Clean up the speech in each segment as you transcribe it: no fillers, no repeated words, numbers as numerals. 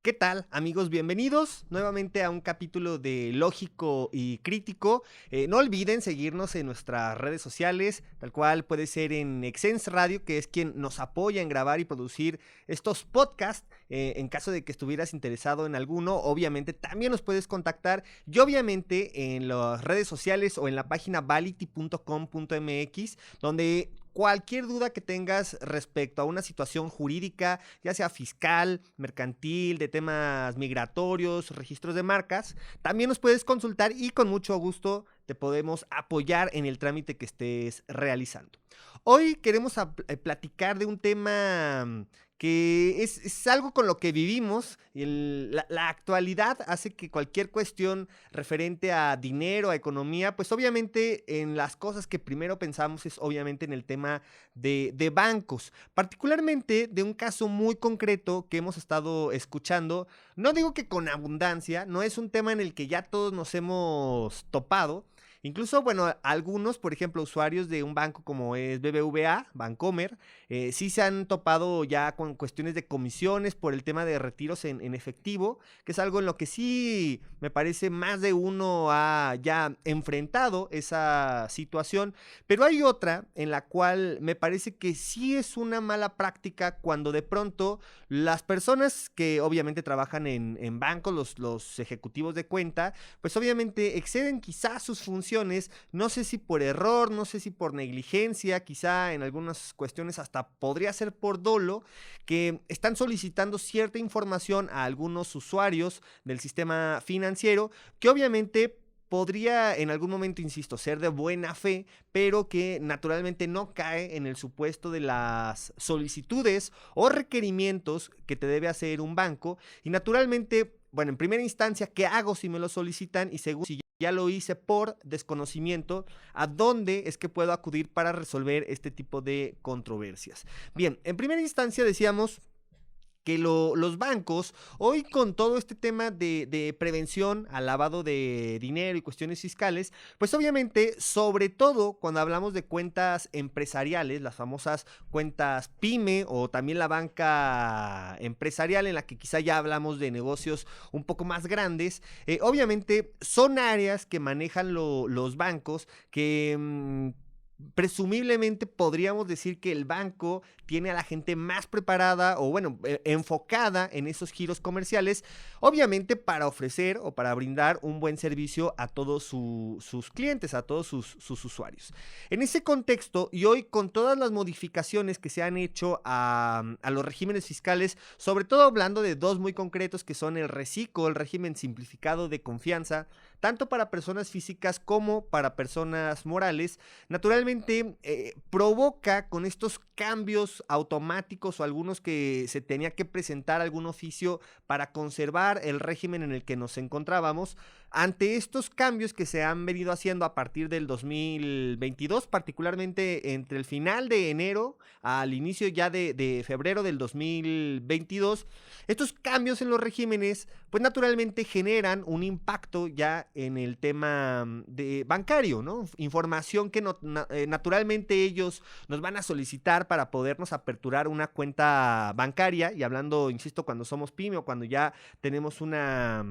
¿Qué tal, amigos? Bienvenidos nuevamente a un capítulo de Lógico y Crítico. No olviden seguirnos en nuestras redes sociales, tal cual puede ser en Exens Radio, que es quien nos apoya en grabar y producir estos podcasts. En caso de que estuvieras interesado en alguno, obviamente también nos puedes contactar y obviamente en las redes sociales o en la página vality.com.mx, donde cualquier duda que tengas respecto a una situación jurídica, ya sea fiscal, mercantil, de temas migratorios, registros de marcas, también nos puedes consultar y con mucho gusto te podemos apoyar en el trámite que estés realizando. Hoy queremos platicar de un tema que es algo con lo que vivimos. La actualidad hace que cualquier cuestión referente a dinero, a economía, pues obviamente en las cosas que primero pensamos es obviamente en el tema de bancos, particularmente de un caso muy concreto que hemos estado escuchando. No digo que con abundancia, no es un tema en el que ya todos nos hemos topado. Incluso, bueno, algunos, por ejemplo, usuarios de un banco como es BBVA, Bancomer, sí se han topado ya con cuestiones de comisiones por el tema de retiros en efectivo, que es algo en lo que sí me parece más de uno ha ya enfrentado esa situación, pero hay otra en la cual me parece que sí es una mala práctica cuando de pronto las personas que obviamente trabajan en bancos, los ejecutivos de cuenta, pues obviamente exceden quizás sus funciones, no sé si por error, no sé si por negligencia, quizá en algunas cuestiones hasta podría ser por dolo, que están solicitando cierta información a algunos usuarios del sistema financiero, que obviamente podría en algún momento, insisto, ser de buena fe, pero que naturalmente no cae en el supuesto de las solicitudes o requerimientos que te debe hacer un banco. Y naturalmente, bueno, en primera instancia, ¿qué hago si me lo solicitan? Y segundo, si ya lo hice por desconocimiento, ¿a dónde es que puedo acudir para resolver este tipo de controversias? Bien, en primera instancia decíamos que los bancos, hoy con todo este tema de prevención al lavado de dinero y cuestiones fiscales, pues obviamente, sobre todo cuando hablamos de cuentas empresariales, las famosas cuentas PYME o también la banca empresarial en la que quizá ya hablamos de negocios un poco más grandes, obviamente son áreas que manejan los bancos que presumiblemente podríamos decir que el banco tiene a la gente más preparada o bueno, enfocada en esos giros comerciales, obviamente para ofrecer o para brindar un buen servicio a todos sus clientes, a todos sus usuarios. En ese contexto, y hoy con todas las modificaciones que se han hecho a los regímenes fiscales, sobre todo hablando de dos muy concretos que son el RECICO, el régimen simplificado de confianza, tanto para personas físicas como para personas morales, naturalmente provoca con estos cambios automáticos o algunos que se tenía que presentar algún oficio para conservar el régimen en el que nos encontrábamos. Ante estos cambios que se han venido haciendo a partir del 2022, particularmente entre el final de enero al inicio ya de febrero del 2022, estos cambios en los regímenes pues naturalmente generan un impacto ya en el tema de bancario, ¿no? Información que naturalmente ellos nos van a solicitar para podernos aperturar una cuenta bancaria, y hablando, insisto, cuando somos pyme o cuando ya tenemos una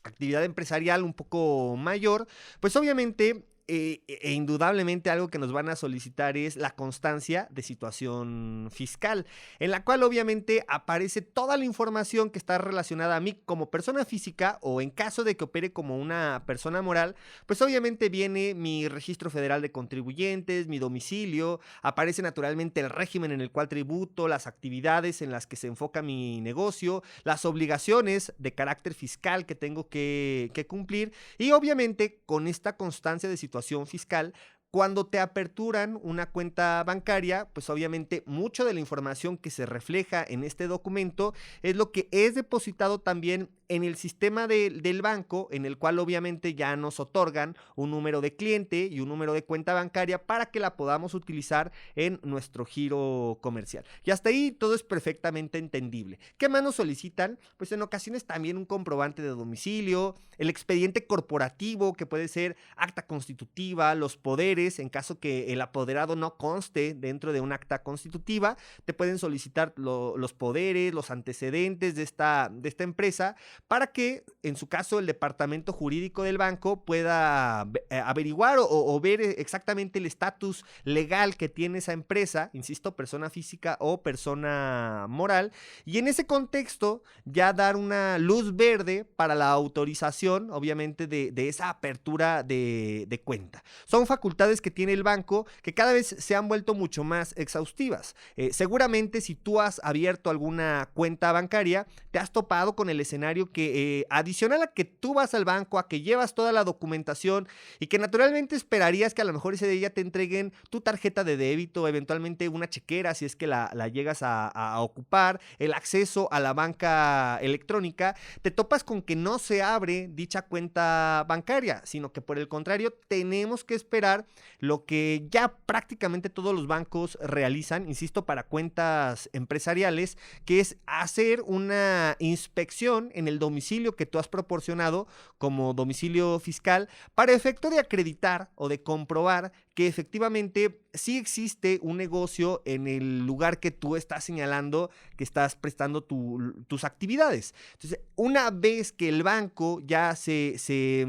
actividad empresarial un poco mayor, pues obviamente indudablemente algo que nos van a solicitar es la constancia de situación fiscal, en la cual obviamente aparece toda la información que está relacionada a mí como persona física o en caso de que opere como una persona moral, pues obviamente viene mi registro federal de contribuyentes, mi domicilio, aparece naturalmente el régimen en el cual tributo, las actividades en las que se enfoca mi negocio, las obligaciones de carácter fiscal que tengo que cumplir y obviamente con esta constancia de situación fiscal, cuando te aperturan una cuenta bancaria, pues obviamente mucho de la información que se refleja en este documento es lo que es depositado también en el sistema del banco, en el cual obviamente ya nos otorgan un número de cliente y un número de cuenta bancaria para que la podamos utilizar en nuestro giro comercial. Y hasta ahí todo es perfectamente entendible. ¿Qué más nos solicitan? Pues en ocasiones también un comprobante de domicilio, el expediente corporativo, que puede ser acta constitutiva, los poderes, en caso que el apoderado no conste dentro de un acta constitutiva, te pueden solicitar los poderes, los antecedentes de esta empresa, para que en su caso el departamento jurídico del banco pueda averiguar o ver exactamente el estatus legal que tiene esa empresa, insisto, persona física o persona moral, y en ese contexto ya dar una luz verde para la autorización, obviamente, de esa apertura de cuenta. Son facultades que tiene el banco que cada vez se han vuelto mucho más exhaustivas. Seguramente si tú has abierto alguna cuenta bancaria, te has topado con el escenario que adicional a que tú vas al banco, a que llevas toda la documentación y que naturalmente esperarías que a lo mejor ese día te entreguen tu tarjeta de débito, eventualmente una chequera si es que la llegas a ocupar, el acceso a la banca electrónica, te topas con que no se abre dicha cuenta bancaria, sino que por el contrario tenemos que esperar lo que ya prácticamente todos los bancos realizan, insisto, para cuentas empresariales, que es hacer una inspección en el domicilio que tú has proporcionado como domicilio fiscal para efecto de acreditar o de comprobar que efectivamente sí existe un negocio en el lugar que tú estás señalando que estás prestando tus actividades. Entonces, una vez que el banco ya se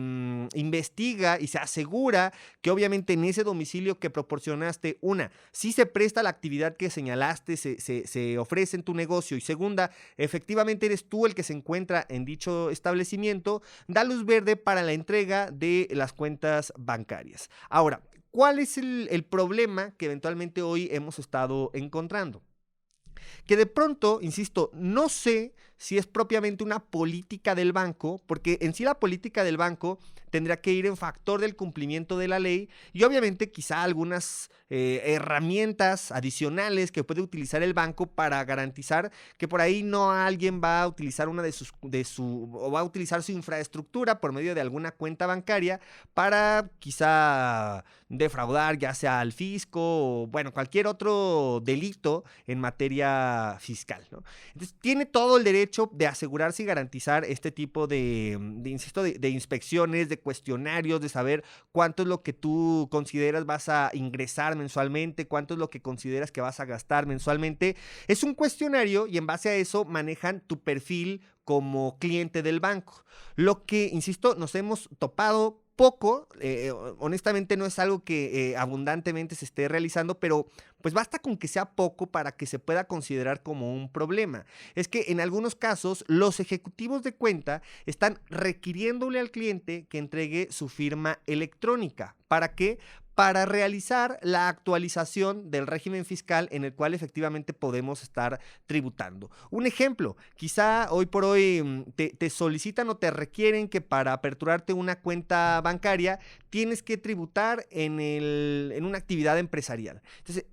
investiga y se asegura que obviamente en ese domicilio que proporcionaste, sí se presta la actividad que señalaste, se ofrece en tu negocio, y segunda, efectivamente eres tú el que se encuentra en dicho establecimiento, da luz verde para la entrega de las cuentas bancarias. Ahora, ¿cuál es el problema que eventualmente hoy hemos estado encontrando? Que de pronto, insisto, no sé si es propiamente una política del banco, porque en sí la política del banco tendrá que ir en factor del cumplimiento de la ley y obviamente quizá algunas herramientas adicionales que puede utilizar el banco para garantizar que por ahí no alguien va a utilizar o va a utilizar su infraestructura por medio de alguna cuenta bancaria para quizá defraudar, ya sea al fisco o bueno, cualquier otro delito en materia fiscal, ¿no? Entonces tiene todo el derecho de asegurarse y garantizar este tipo insisto, de inspecciones, de cuestionarios, de saber cuánto es lo que tú consideras vas a ingresar mensualmente, cuánto es lo que consideras que vas a gastar mensualmente. Es un cuestionario y en base a eso manejan tu perfil como cliente del banco. Lo que, insisto, nos hemos topado poco, honestamente no es algo que abundantemente se esté realizando, pero pues basta con que sea poco para que se pueda considerar como un problema. Es que en algunos casos los ejecutivos de cuenta están requiriéndole al cliente que entregue su firma electrónica. ¿Para qué? Para realizar la actualización del régimen fiscal en el cual efectivamente podemos estar tributando. Un ejemplo, quizá hoy por hoy te solicitan o te requieren que para aperturarte una cuenta bancaria tienes que tributar en una actividad empresarial. Entonces,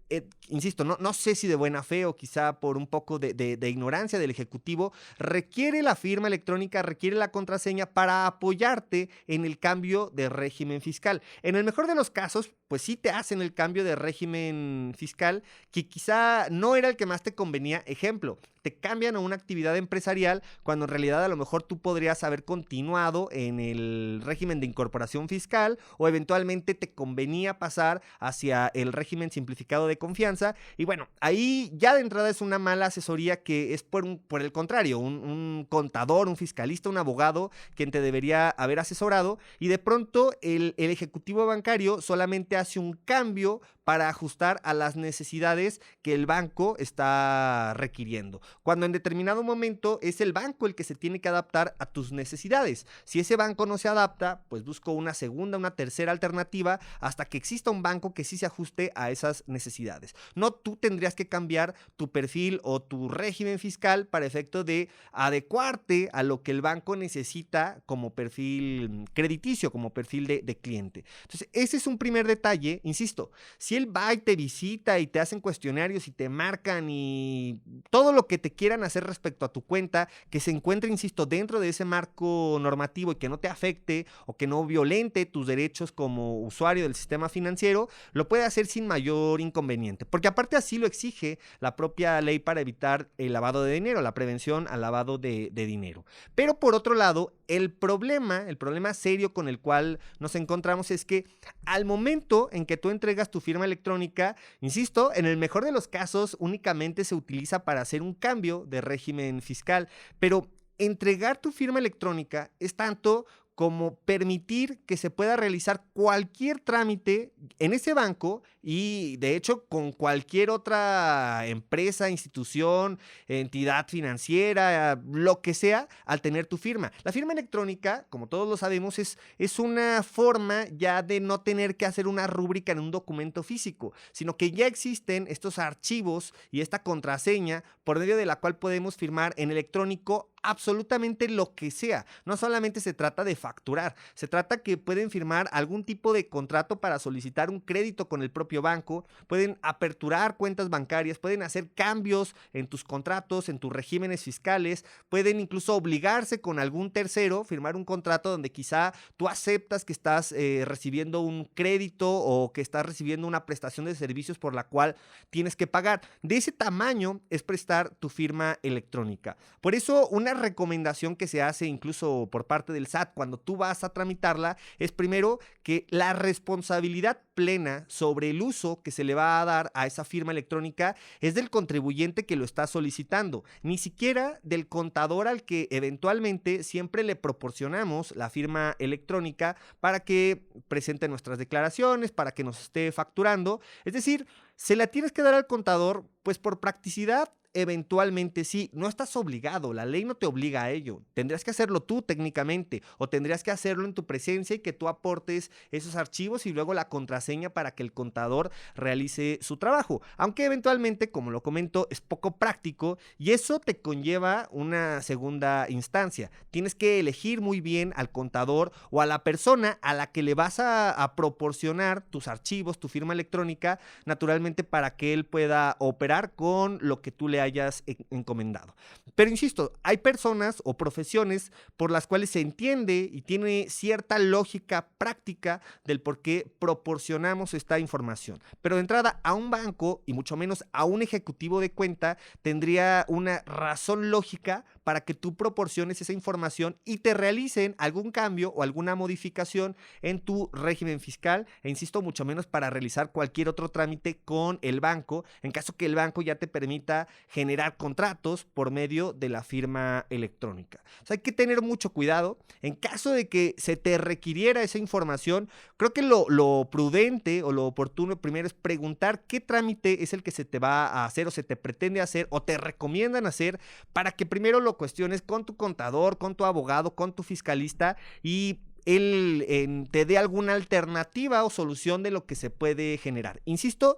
insisto, no sé si de buena fe o quizá por un poco de ignorancia del ejecutivo, requiere la firma electrónica, requiere la contraseña para apoyarte en el cambio de régimen fiscal. En el mejor de los casos, pues sí te hacen el cambio de régimen fiscal que quizá no era el que más te convenía. Ejemplo, te cambian a una actividad empresarial cuando en realidad a lo mejor tú podrías haber continuado en el régimen de incorporación fiscal o eventualmente te convenía pasar hacia el régimen simplificado de confianza. Y bueno, ahí ya de entrada es una mala asesoría que es por el contrario, un contador, un fiscalista, un abogado quien te debería haber asesorado, y de pronto el ejecutivo bancario solamente hace un cambio para ajustar a las necesidades que el banco está requiriendo, cuando en determinado momento es el banco el que se tiene que adaptar a tus necesidades. Si ese banco no se adapta, pues busco una segunda, una tercera alternativa hasta que exista un banco que sí se ajuste a esas necesidades. necesidades. No tú tendrías que cambiar tu perfil o tu régimen fiscal para efecto de adecuarte a lo que el banco necesita como perfil crediticio, como perfil de cliente. Entonces, ese es un primer detalle, insisto, si él va y te visita y te hacen cuestionarios y te marcan y todo lo que te quieran hacer respecto a tu cuenta, que se encuentre, insisto, dentro de ese marco normativo y que no te afecte o que no violente tus derechos como usuario del sistema financiero, lo puede hacer sin mayor inconveniente, porque aparte así lo exige la propia ley para evitar el lavado de dinero, la prevención al lavado de dinero. Pero por otro lado, el problema serio con el cual nos encontramos es que al momento en que tú entregas tu firma electrónica, insisto, en el mejor de los casos únicamente se utiliza para hacer un cambio de régimen fiscal, pero entregar tu firma electrónica es tanto como permitir que se pueda realizar cualquier trámite en ese banco y de hecho con cualquier otra empresa, institución, entidad financiera, lo que sea, al tener tu firma. La firma electrónica, como todos lo sabemos, es una forma ya de no tener que hacer una rúbrica en un documento físico, sino que ya existen estos archivos y esta contraseña por medio de la cual podemos firmar en electrónico absolutamente lo que sea. No solamente se trata de facturar, se trata que pueden firmar algún tipo de contrato para solicitar un crédito con el propio banco, pueden aperturar cuentas bancarias, pueden hacer cambios en tus contratos, en tus regímenes fiscales, pueden incluso obligarse con algún tercero, firmar un contrato donde quizá tú aceptas que estás recibiendo un crédito o que estás recibiendo una prestación de servicios por la cual tienes que pagar. De ese tamaño es prestar tu firma electrónica. Por eso, una recomendación que se hace incluso por parte del SAT cuando tú vas a tramitarla es primero que la responsabilidad plena sobre el uso que se le va a dar a esa firma electrónica es del contribuyente que lo está solicitando, ni siquiera del contador al que eventualmente siempre le proporcionamos la firma electrónica para que presente nuestras declaraciones, para que nos esté facturando. Es decir, se la tienes que dar al contador pues por practicidad. Eventualmente sí, no estás obligado, la ley no te obliga a ello, tendrías que hacerlo tú técnicamente o tendrías que hacerlo en tu presencia y que tú aportes esos archivos y luego la contraseña para que el contador realice su trabajo, aunque eventualmente, como lo comento, es poco práctico y eso te conlleva una segunda instancia, tienes que elegir muy bien al contador o a la persona a la que le vas a proporcionar tus archivos, tu firma electrónica, naturalmente para que él pueda operar con lo que tú le hayas encomendado. Pero insisto, hay personas o profesiones por las cuales se entiende y tiene cierta lógica práctica del por qué proporcionamos esta información. Pero de entrada, a un banco y mucho menos a un ejecutivo de cuenta tendría una razón lógica para que tú proporciones esa información y te realicen algún cambio o alguna modificación en tu régimen fiscal e insisto, mucho menos para realizar cualquier otro trámite con el banco, en caso que el banco ya te permita generar contratos por medio de la firma electrónica. O sea, hay que tener mucho cuidado. En caso de que se te requiriera esa información, creo que lo prudente o lo oportuno primero es preguntar qué trámite es el que se te va a hacer o se te pretende hacer o te recomiendan hacer para que primero lo cuestiones con tu contador, con tu abogado, con tu fiscalista y él te dé alguna alternativa o solución de lo que se puede generar. Insisto,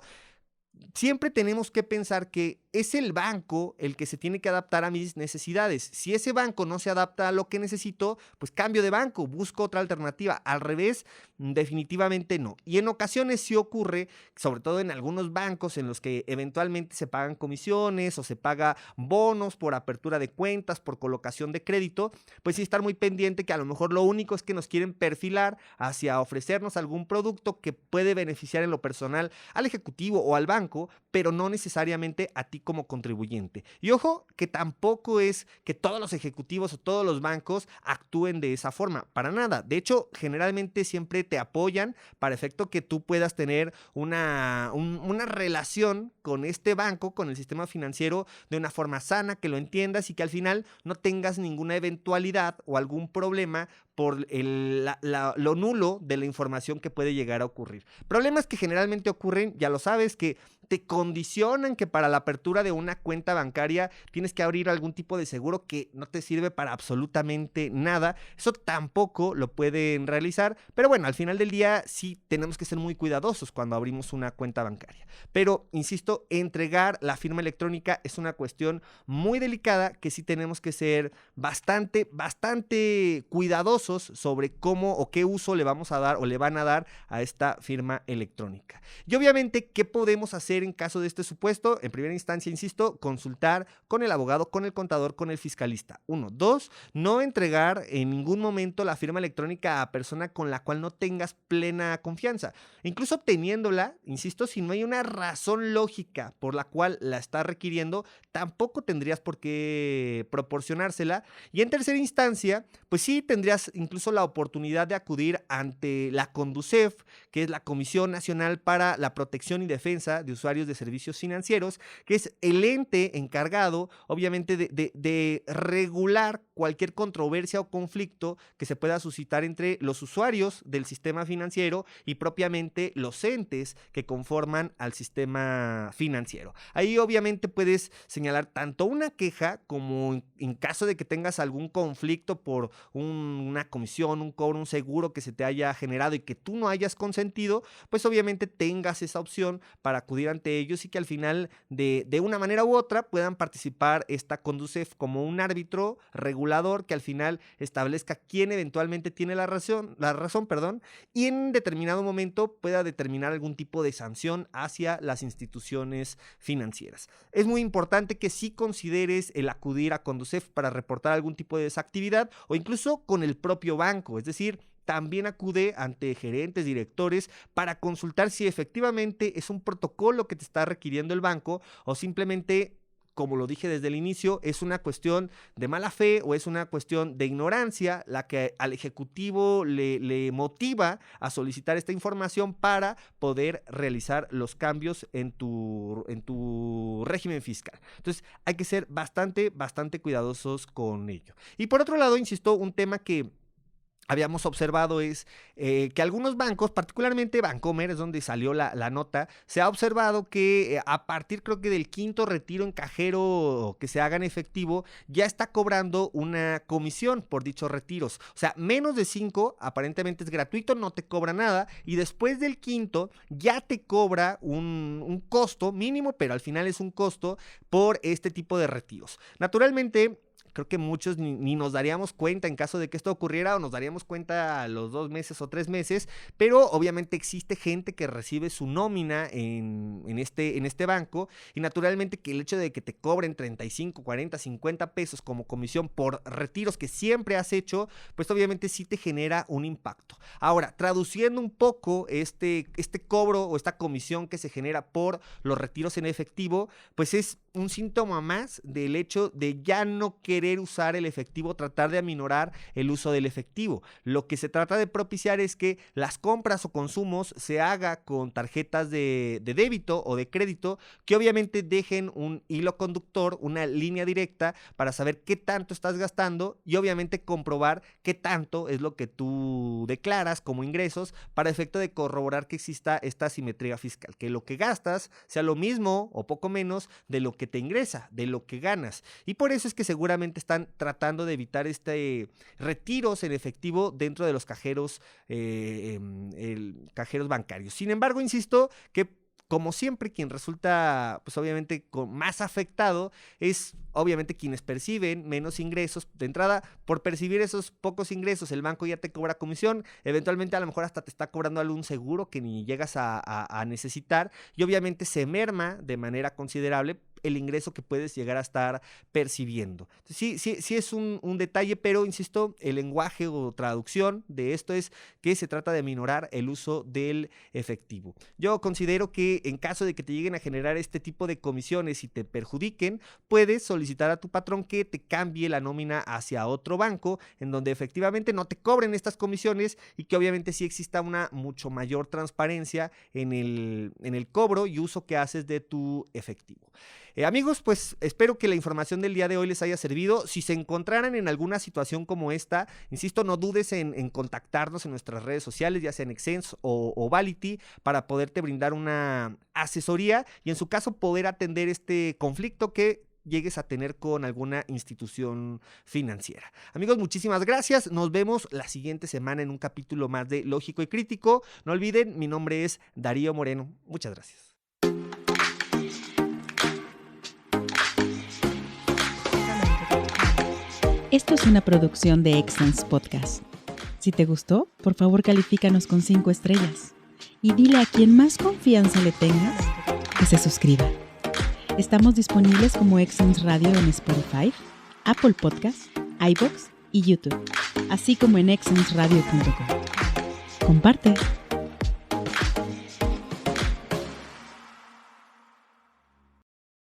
siempre tenemos que pensar que es el banco el que se tiene que adaptar a mis necesidades. Si ese banco no se adapta a lo que necesito, pues cambio de banco, busco otra alternativa. Al revés, definitivamente no. Y en ocasiones sí ocurre, sobre todo en algunos bancos en los que eventualmente se pagan comisiones o se paga bonos por apertura de cuentas, por colocación de crédito, pues sí estar muy pendiente que a lo mejor lo único es que nos quieren perfilar hacia ofrecernos algún producto que puede beneficiar en lo personal al ejecutivo o al banco, pero no necesariamente a ti como contribuyente. Y ojo, que tampoco es que todos los ejecutivos o todos los bancos actúen de esa forma, para nada. De hecho, generalmente siempre te apoyan para efecto que tú puedas tener una relación con este banco, con el sistema financiero, de una forma sana, que lo entiendas y que al final no tengas ninguna eventualidad o algún problema por lo nulo de la información que puede llegar a ocurrir. Problemas que generalmente ocurren, ya lo sabes, que te condicionan que para la apertura de una cuenta bancaria tienes que abrir algún tipo de seguro que no te sirve para absolutamente nada. Eso tampoco lo pueden realizar, pero bueno, al final del día sí tenemos que ser muy cuidadosos cuando abrimos una cuenta bancaria. Pero, insisto, entregar la firma electrónica es una cuestión muy delicada que sí tenemos que ser bastante cuidadosos sobre cómo o qué uso le vamos a dar o le van a dar a esta firma electrónica. Y obviamente, ¿qué podemos hacer en caso de este supuesto? En primera instancia, insisto, consultar con el abogado, con el contador, con el fiscalista. 1. 2. No entregar en ningún momento la firma electrónica a persona con la cual no tengas plena confianza. Incluso obteniéndola, insisto, si no hay una razón lógica por la cual la está requiriendo, tampoco tendrías por qué proporcionársela. Y en tercera instancia, pues sí tendrías incluso la oportunidad de acudir ante la CONDUCEF, que es la Comisión Nacional para la Protección y Defensa de Usuarios de Servicios Financieros, que es el ente encargado, obviamente, de regular cualquier controversia o conflicto que se pueda suscitar entre los usuarios del sistema financiero y propiamente los entes que conforman al sistema financiero. Ahí obviamente puedes señalar tanto una queja como en caso de que tengas algún conflicto por una comisión, un cobro, un seguro que se te haya generado y que tú no hayas consentido, pues obviamente tengas esa opción para acudir ante ellos y que al final de una manera u otra puedan participar esta CONDUCEF como un árbitro regulador que al final establezca quién eventualmente tiene la razón, y en determinado momento pueda determinar algún tipo de sanción hacia las instituciones financieras. Es muy importante que sí consideres el acudir a CONDUCEF para reportar algún tipo de desactividad o incluso con el propio banco, es decir, también acude ante gerentes, directores, para consultar si efectivamente es un protocolo que te está requiriendo el banco o simplemente, como lo dije desde el inicio, es una cuestión de mala fe o es una cuestión de ignorancia la que al ejecutivo le motiva a solicitar esta información para poder realizar los cambios en tu régimen fiscal. Entonces hay que ser bastante cuidadosos con ello. Y por otro lado, insisto, un tema que habíamos observado es que algunos bancos, particularmente Bancomer, es donde salió la nota, se ha observado que a partir creo que del quinto retiro en cajero que se haga en efectivo, ya está cobrando una comisión por dichos retiros. O sea, menos de 5 aparentemente es gratuito, no te cobra nada, y después del quinto ya te cobra un costo mínimo, pero al final es un costo por este tipo de retiros. Naturalmente, creo que muchos ni nos daríamos cuenta en caso de que esto ocurriera o nos daríamos cuenta a los 2 meses o 3 meses, pero obviamente existe gente que recibe su nómina en este banco y naturalmente que el hecho de que te cobren 35, 40, 50 pesos como comisión por retiros que siempre has hecho, pues obviamente sí te genera un impacto. Ahora, traduciendo un poco este cobro o esta comisión que se genera por los retiros en efectivo, pues es un síntoma más del hecho de ya no querer usar el efectivo, tratar de aminorar el uso del efectivo. Lo que se trata de propiciar es que las compras o consumos se haga con tarjetas de débito o de crédito que obviamente dejen un hilo conductor, una línea directa para saber qué tanto estás gastando y obviamente comprobar qué tanto es lo que tú declaras como ingresos para efecto de corroborar que exista esta simetría fiscal, que lo que gastas sea lo mismo o poco menos de lo que te ingresa, de lo que ganas. Y por eso es que seguramente están tratando de evitar retiros en efectivo dentro de los cajeros, cajeros bancarios. Sin embargo, insisto que como siempre, quien resulta, pues obviamente, más afectado es obviamente quienes perciben menos ingresos. De entrada, por percibir esos pocos ingresos, el banco ya te cobra comisión, eventualmente a lo mejor hasta te está cobrando algún seguro que ni llegas a necesitar y obviamente se merma de manera considerable el ingreso que puedes llegar a estar percibiendo. Sí es un detalle, pero insisto, el lenguaje o traducción de esto es que se trata de minorar el uso del efectivo. Yo considero que en caso de que te lleguen a generar este tipo de comisiones y te perjudiquen, puedes solicitar a tu patrón que te cambie la nómina hacia otro banco en donde efectivamente no te cobren estas comisiones y que obviamente sí exista una mucho mayor transparencia en el cobro y uso que haces de tu efectivo. Amigos, pues espero que la información del día de hoy les haya servido. Si se encontraran en alguna situación como esta, insisto, no dudes en contactarnos en nuestras redes sociales, ya sea en Exens o Vality, para poderte brindar una asesoría y en su caso poder atender este conflicto que llegues a tener con alguna institución financiera. Amigos, muchísimas gracias. Nos vemos la siguiente semana en un capítulo más de Lógico y Crítico. No olviden, mi nombre es Darío Moreno. Muchas gracias. Esto es una producción de Exens Podcast. Si te gustó, por favor califícanos con 5 estrellas y dile a quien más confianza le tengas que se suscriba. Estamos disponibles como Exens Radio en Spotify, Apple Podcasts, iVoox y YouTube, así como en exensradio.com. Comparte.